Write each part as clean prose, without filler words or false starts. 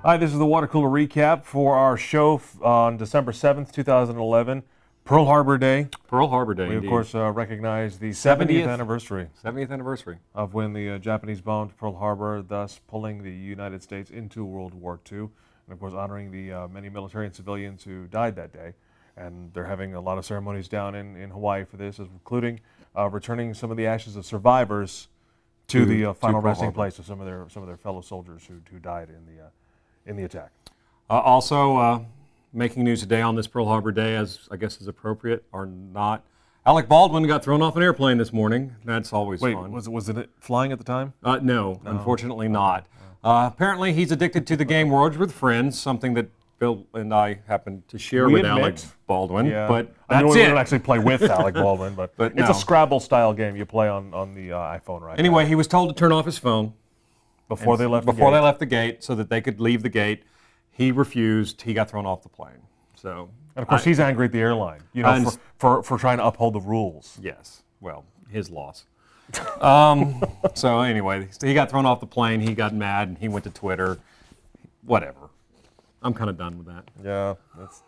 Hi, this is the water cooler recap for our show on December 7th, 2011, Pearl Harbor Day. Pearl Harbor Day, We, of indeed. course, recognize the 70th anniversary 70th anniversary of when the Japanese bombed Pearl Harbor, thus pulling the United States into World War II, and of course honoring the many military and civilians who died that day. And they're having a lot of ceremonies down in Hawaii for this, including returning some of the ashes of survivors to the final resting place of some of their fellow soldiers who died in the attack. Also, making news today on this Pearl Harbor Day, as I guess is appropriate or not. Alec Baldwin got thrown off an airplane this morning. That's always fun. Was it flying at the time? No, unfortunately not. Apparently, he's addicted to the game Words with Friends, something that Bill and I happen to share with Alec Baldwin. Yeah. But I know that's we it. don't actually play with Alec Baldwin, but it's no. a Scrabble-style game you play on the iPhone right now. Anyway, he was told to turn off his phone. Before they left the gate, so that they could leave the gate. He refused. He got thrown off the plane. So, and of course, he's angry at the airline, for trying to uphold the rules. Yes. Well, his loss. So anyway, he got thrown off the plane. He got mad, and he went to Twitter. Whatever. I'm kind of done with that. Yeah, that's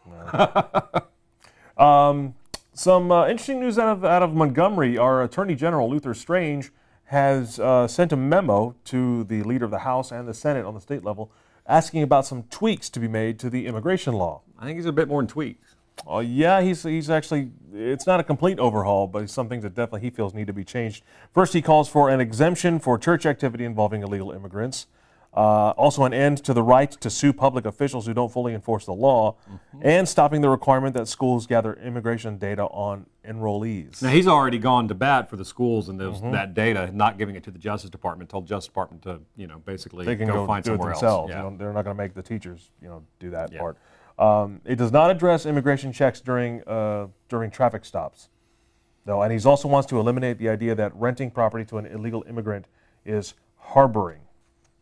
no. Some interesting news out of Montgomery. Our Attorney General Luther Strange has sent a memo to the leader of the House and the Senate on the state level asking about some tweaks to be made to the immigration law. I think he's a bit more than tweaks. Yeah, he's actually, it's not a complete overhaul, but some things that definitely he feels need to be changed. First, he calls for an exemption for church activity involving illegal immigrants. Also an end to the right to sue public officials who don't fully enforce the law, and stopping the requirement that schools gather immigration data on enrollees. Now, he's already gone to bat for the schools and that data, not giving it to the Justice Department, told the Justice Department to, basically they can go find do it somewhere themselves. else. Yeah. They're not going to make the teachers, do that part. It does not address immigration checks during traffic stops, though, and he also wants to eliminate the idea that renting property to an illegal immigrant is harboring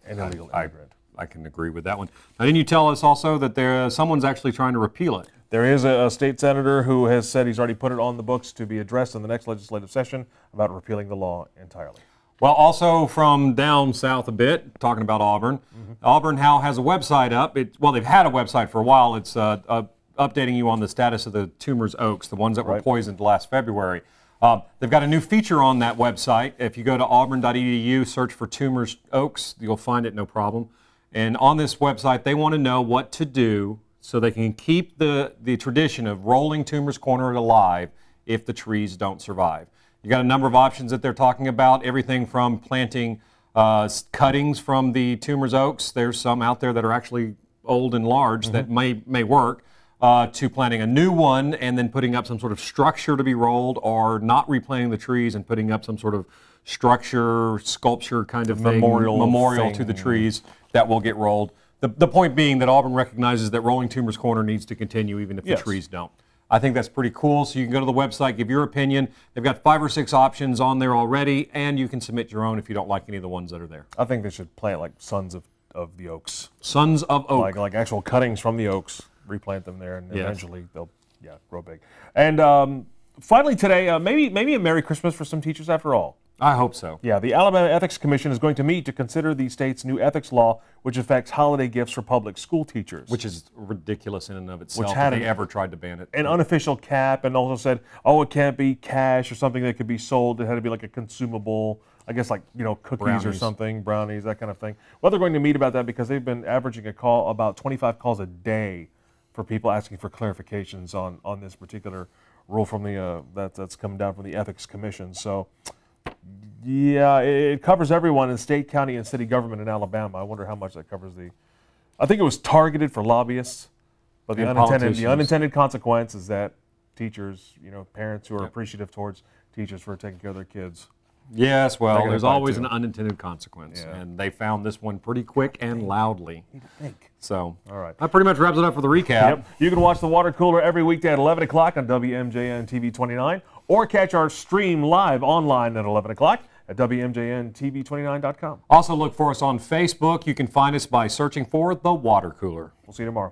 an illegal immigrant. I can agree with that one. Now, didn't you tell us also that someone's actually trying to repeal it? There is a state senator who has said he's already put it on the books to be addressed in the next legislative session about repealing the law entirely. Well, also from down south a bit, talking about Auburn, Auburn How has a website up. They've had a website for a while. It's updating you on the status of the Toomer's Oaks, the ones that were poisoned last February. They've got a new feature on that website. If you go to auburn.edu, search for Toomer's Oaks, you'll find it no problem. And on this website, they want to know what to do so they can keep the tradition of rolling Toomer's Corner alive if the trees don't survive. You got a number of options that they're talking about, everything from planting cuttings from the Toomer's Oaks. There's some out there that are actually old and large that may work. To planting a new one and then putting up some sort of structure to be rolled, or not replanting the trees and putting up some sort of structure, sculpture kind of thing, memorial to the trees that will get rolled. The point being that Auburn recognizes that rolling Toomer's Corner needs to continue even if the trees don't. I think that's pretty cool. So you can go to the website, give your opinion. They've got 5 or 6 options on there already, and you can submit your own if you don't like any of the ones that are there. I think they should plant like Sons of the Oaks. Sons of Oak. Like actual cuttings from the oaks. Replant them there, and eventually they'll grow big. And finally today, maybe a Merry Christmas for some teachers after all. I hope so. Yeah, the Alabama Ethics Commission is going to meet to consider the state's new ethics law, which affects holiday gifts for public school teachers. Which is ridiculous in and of itself if they ever tried to ban it. An unofficial cap, and also said, it can't be cash or something that could be sold. It had to be like a consumable, I guess like, cookies or something, brownies, that kind of thing. Well, they're going to meet about that because they've been averaging about 25 calls a day for people asking for clarifications on this particular rule from the that's coming down from the Ethics Commission. So, yeah, it covers everyone in state, county, and city government in Alabama. I wonder how much that covers I think it was targeted for lobbyists, but the unintended consequence is that teachers, parents who are appreciative towards teachers for taking care of their kids. Yes, well, there's always an unintended consequence, and they found this one pretty quick and loudly. So, all right. That pretty much wraps it up for the recap. Yep. You can watch The Water Cooler every weekday at 11 o'clock on WMJN TV 29, or catch our stream live online at 11 o'clock at WMJNTV29.com. Also look for us on Facebook. You can find us by searching for The Water Cooler. We'll see you tomorrow.